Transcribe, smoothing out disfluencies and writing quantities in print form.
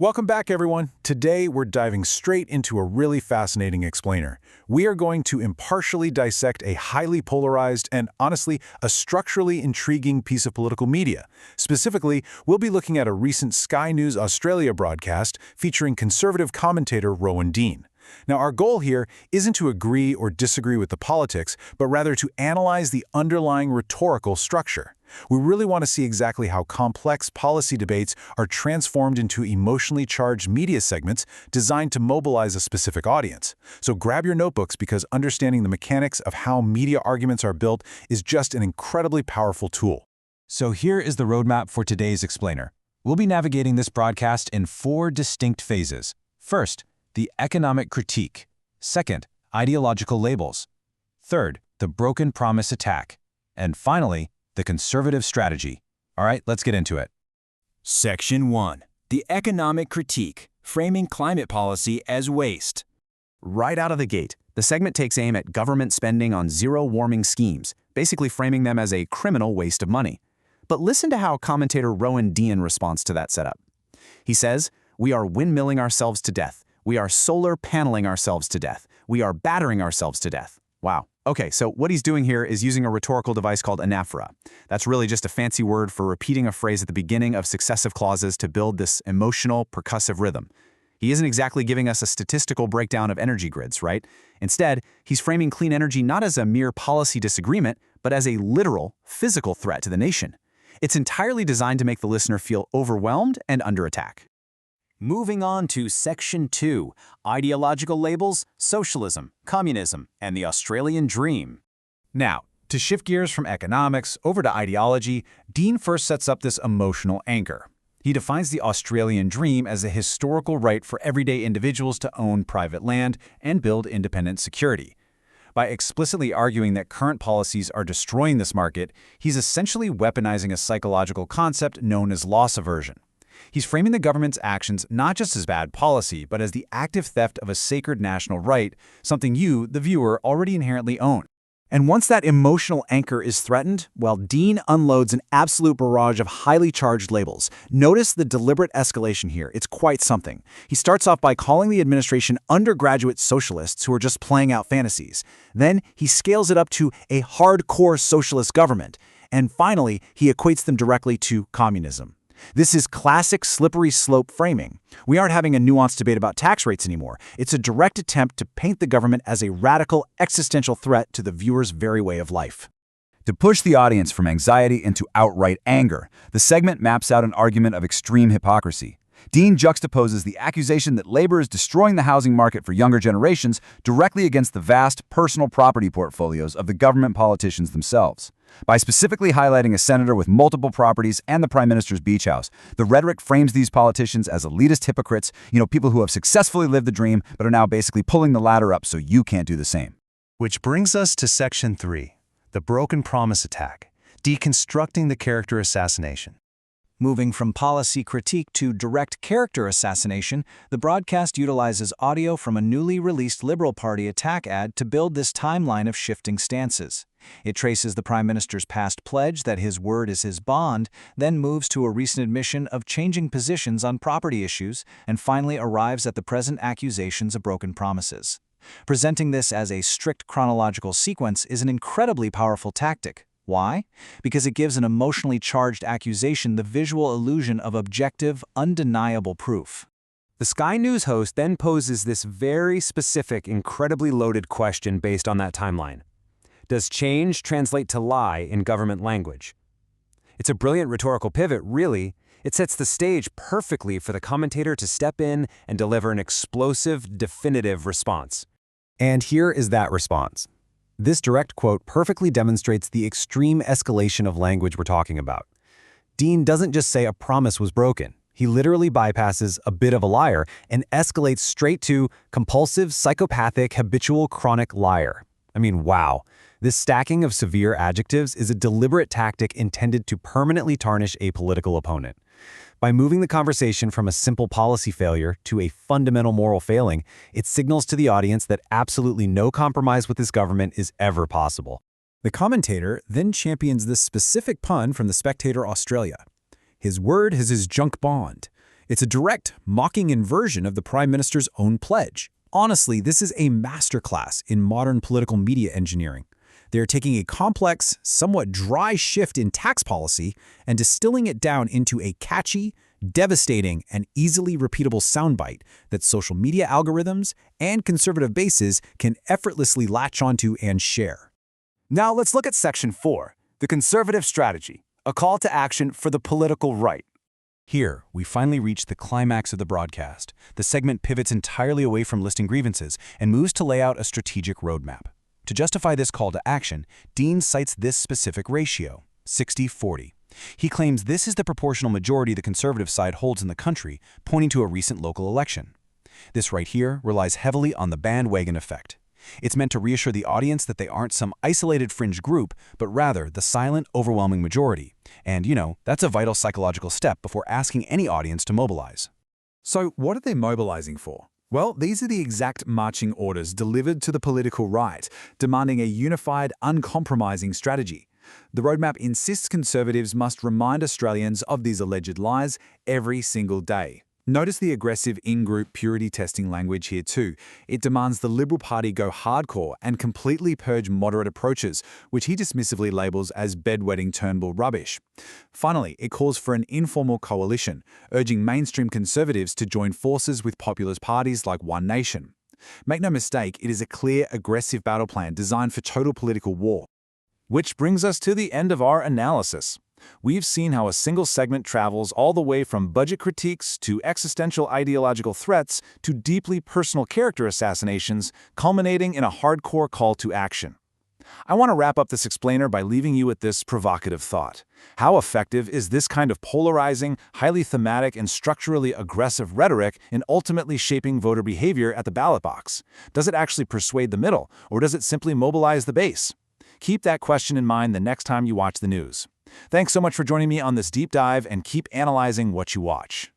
Welcome back, everyone. Today, we're diving straight into a really fascinating explainer. We are going to impartially dissect a highly polarized and, honestly, a structurally intriguing piece of political media. Specifically, we'll be looking at a recent Sky News Australia broadcast featuring conservative commentator Rowan Dean. Now, our goal here isn't to agree or disagree with the politics, but rather to analyze the underlying rhetorical structure. We really want to see exactly how complex policy debates are transformed into emotionally charged media segments designed to mobilize a specific audience. So grab your notebooks because understanding the mechanics of how media arguments are built is just an incredibly powerful tool. So here is the roadmap for today's explainer. We'll be navigating this broadcast in 4 distinct phases. First, the economic critique. Second, ideological labels. Third, the broken promise attack. And finally, the conservative strategy. All right, let's get into it. Section 1. The economic critique, framing climate policy as waste. Right out of the gate, the segment takes aim at government spending on zero-warming schemes, basically framing them as a criminal waste of money. But listen to how commentator Rowan Dean responds to that setup. He says, "We are windmilling ourselves to death. We are solar paneling ourselves to death. We are battering ourselves to death." Wow. Okay, so what he's doing here is using a rhetorical device called anaphora. That's really just a fancy word for repeating a phrase at the beginning of successive clauses to build this emotional, percussive rhythm. He isn't exactly giving us a statistical breakdown of energy grids, right? Instead, he's framing clean energy not as a mere policy disagreement, but as a literal, physical threat to the nation. It's entirely designed to make the listener feel overwhelmed and under attack. Moving on to Section 2, ideological labels, socialism, communism, and the Australian dream. Now, to shift gears from economics over to ideology, Dean first sets up this emotional anchor. He defines the Australian dream as a historical right for everyday individuals to own private land and build independent security. By explicitly arguing that current policies are destroying this market, he's essentially weaponizing a psychological concept known as loss aversion. He's framing the government's actions not just as bad policy, but as the active theft of a sacred national right, something you, the viewer, already inherently own. And once that emotional anchor is threatened, well, Dean unloads an absolute barrage of highly charged labels. Notice the deliberate escalation here. It's quite something. He starts off by calling the administration undergraduate socialists who are just playing out fantasies. Then he scales it up to a hardcore socialist government. And finally, he equates them directly to communism. This is classic slippery slope framing. We aren't having a nuanced debate about tax rates anymore. It's a direct attempt to paint the government as a radical, existential threat to the viewer's very way of life. To push the audience from anxiety into outright anger, the segment maps out an argument of extreme hypocrisy. Dean juxtaposes the accusation that labor is destroying the housing market for younger generations directly against the vast personal property portfolios of the government politicians themselves. By specifically highlighting a senator with multiple properties and the prime minister's beach house, the rhetoric frames these politicians as elitist hypocrites, people who have successfully lived the dream but are now basically pulling the ladder up so you can't do the same. Which brings us to Section 3, the broken promise attack, deconstructing the character assassination. Moving from policy critique to direct character assassination, the broadcast utilizes audio from a newly released Liberal Party attack ad to build this timeline of shifting stances. It traces the Prime Minister's past pledge that his word is his bond, then moves to a recent admission of changing positions on property issues, and finally arrives at the present accusations of broken promises. Presenting this as a strict chronological sequence is an incredibly powerful tactic. Why? Because it gives an emotionally charged accusation the visual illusion of objective, undeniable proof. The Sky News host then poses this very specific, incredibly loaded question based on that timeline. Does change translate to lie in government language? It's a brilliant rhetorical pivot, really. It sets the stage perfectly for the commentator to step in and deliver an explosive, definitive response. And here is that response. This direct quote perfectly demonstrates the extreme escalation of language we're talking about. Dean doesn't just say a promise was broken. He literally bypasses a bit of a liar and escalates straight to compulsive, psychopathic, habitual, chronic liar. I mean, wow. This stacking of severe adjectives is a deliberate tactic intended to permanently tarnish a political opponent. By moving the conversation from a simple policy failure to a fundamental moral failing, it signals to the audience that absolutely no compromise with this government is ever possible. The commentator then champions this specific pun from The Spectator Australia. His word is his junk bond. It's a direct, mocking inversion of the Prime Minister's own pledge. Honestly, this is a masterclass in modern political media engineering. They are taking a complex, somewhat dry shift in tax policy and distilling it down into a catchy, devastating, and easily repeatable soundbite that social media algorithms and conservative bases can effortlessly latch onto and share. Now let's look at Section 4, the conservative strategy, a call to action for the political right. Here, we finally reach the climax of the broadcast. The segment pivots entirely away from listing grievances and moves to lay out a strategic roadmap. To justify this call to action, Dean cites this specific ratio, 60-40. He claims this is the proportional majority the conservative side holds in the country, pointing to a recent local election. This right here relies heavily on the bandwagon effect. It's meant to reassure the audience that they aren't some isolated fringe group, but rather the silent, overwhelming majority. And, that's a vital psychological step before asking any audience to mobilize. So what are they mobilizing for? Well, these are the exact marching orders delivered to the political right, demanding a unified, uncompromising strategy. The roadmap insists conservatives must remind Australians of these alleged lies every single day. Notice the aggressive in-group purity testing language here too. It demands the Liberal Party go hardcore and completely purge moderate approaches, which he dismissively labels as bedwetting Turnbull rubbish. Finally, it calls for an informal coalition, urging mainstream conservatives to join forces with populist parties like One Nation. Make no mistake, it is a clear, aggressive battle plan designed for total political war. Which brings us to the end of our analysis. We've seen how a single segment travels all the way from budget critiques to existential ideological threats to deeply personal character assassinations, culminating in a hardcore call to action. I want to wrap up this explainer by leaving you with this provocative thought. How effective is this kind of polarizing, highly thematic, and structurally aggressive rhetoric in ultimately shaping voter behavior at the ballot box? Does it actually persuade the middle, or does it simply mobilize the base? Keep that question in mind the next time you watch the news. Thanks so much for joining me on this deep dive, and keep analyzing what you watch.